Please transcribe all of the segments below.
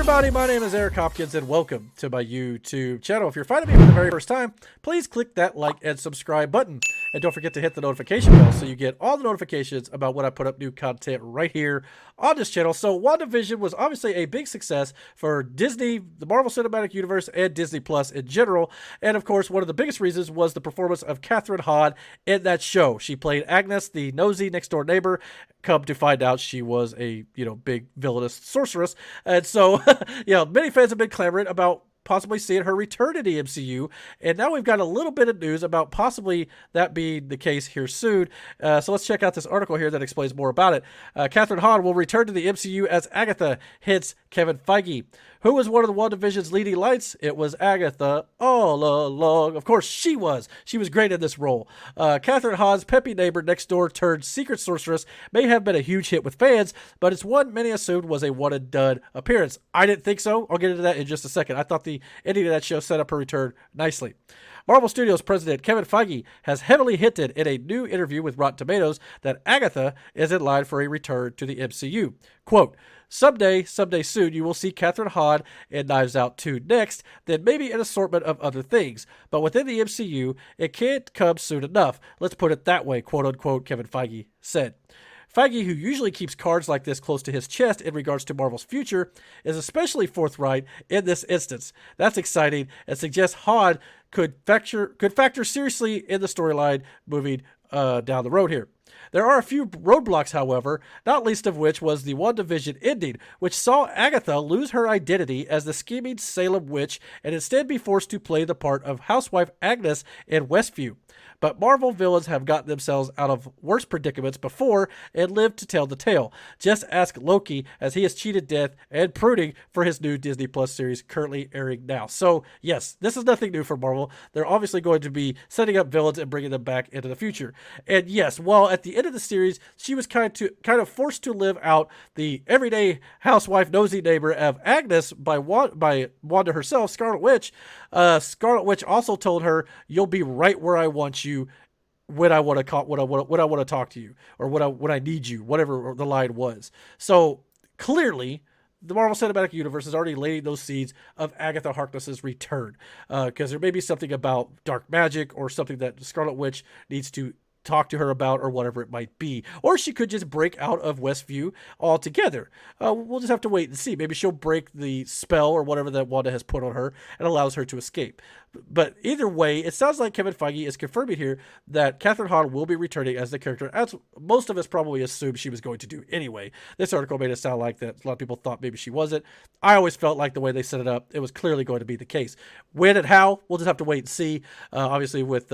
everybody, my name is Eric Hopkins and welcome to my YouTube channel. If you're finding me for the very first time, please click that like and subscribe button. And don't forget to hit the notification bell so you get all the notifications about when I put up new content right here on this channel. So WandaVision was obviously a big success for Disney, the Marvel Cinematic Universe, and Disney Plus in general. And of course, one of the biggest reasons was the performance of Kathryn Hahn in that show. She played Agnes, the nosy next door neighbor. Come to find out she was a, big villainous sorceress. And so, many fans have been clamoring about possibly seeing her return to the MCU, and now we've got a little bit of news about possibly that being the case here soon. So let's check out this article here that explains more about it. Kathryn Hahn will return to the MCU as Agatha, hits Kevin Feige. Who was one of the WandaVision's leading lights? It was Agatha all along. Of course, she was. She was great in this role. Kathryn Hahn's peppy neighbor next door turned secret sorceress may have been a huge hit with fans, but it's one many assumed was a one-and-done appearance. I didn't think so. I'll get into that in just a second. I thought the ending of that show set up her return nicely. Marvel Studios president Kevin Feige has heavily hinted in a new interview with Rotten Tomatoes that Agatha is in line for a return to the MCU. Quote, someday soon, you will see Kathryn Hahn in Knives Out 2 next, then maybe an assortment of other things. But within the MCU, it can't come soon enough. Let's put it that way, quote unquote, Kevin Feige said. Feige, who usually keeps cards like this close to his chest in regards to Marvel's future, is especially forthright in this instance. That's exciting and suggests Hahn could factor seriously in the storyline moving down the road here. There are a few roadblocks, however, not least of which was the WandaVision ending, which saw Agatha lose her identity as the scheming Salem witch and instead be forced to play the part of housewife Agnes in Westview. But Marvel villains have gotten themselves out of worse predicaments before and lived to tell the tale. Just ask Loki, as he has cheated death and pruning for his new Disney Plus series currently airing now. So, yes, this is nothing new for Marvel. They're obviously going to be setting up villains and bringing them back into the future. And yes, while at the end of the series, she was kind of forced to live out the everyday housewife nosy neighbor of Agnes by Wanda herself, Scarlet Witch. Scarlet Witch also told her, "You'll be right where I want you when I want to talk to you, or when I need you," whatever the line was. So clearly, the Marvel Cinematic Universe is already laying those seeds of Agatha Harkness's return, because there may be something about dark magic or something that Scarlet Witch needs to talk to her about, or whatever it might be. Or she could just break out of Westview altogether. We'll just have to wait and see. Maybe she'll break the spell or whatever that Wanda has put on her and allows her to escape. But either way, it sounds like Kevin Feige is confirming here that Kathryn Hahn will be returning as the character, as most of us probably assumed she was going to do anyway. This article made it sound like that a lot of people thought maybe she wasn't. I always felt like the way they set it up, it was clearly going to be the case. When and how, we'll just have to wait and see. Obviously with,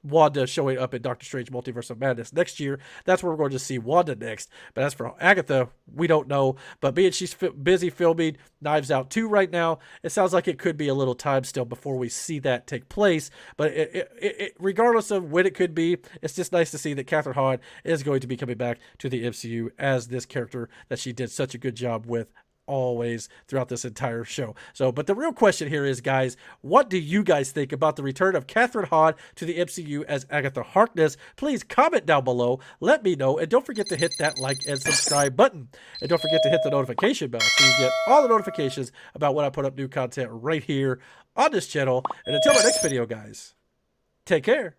Wanda showing up in Doctor Strange Multiverse of Madness next year, that's where we're going to see Wanda next. But as for Agatha, we don't know. But being she's busy filming Knives Out 2 right now, it sounds like it could be a little time still before we see that take place. But regardless of when it could be, it's just nice to see that Kathryn Hahn is going to be coming back to the MCU as this character that she did such a good job with always throughout this entire show. But the real question here is, guys, what do you guys think about the return of Kathryn Hahn to the MCU as Agatha Harkness? Please comment down below, let me know, and don't forget to hit that like and subscribe button. And don't forget to hit the notification bell so you get all the notifications about when I put up new content right here on this channel. And until my next video, guys, take care.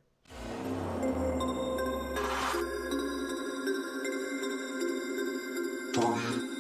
Three,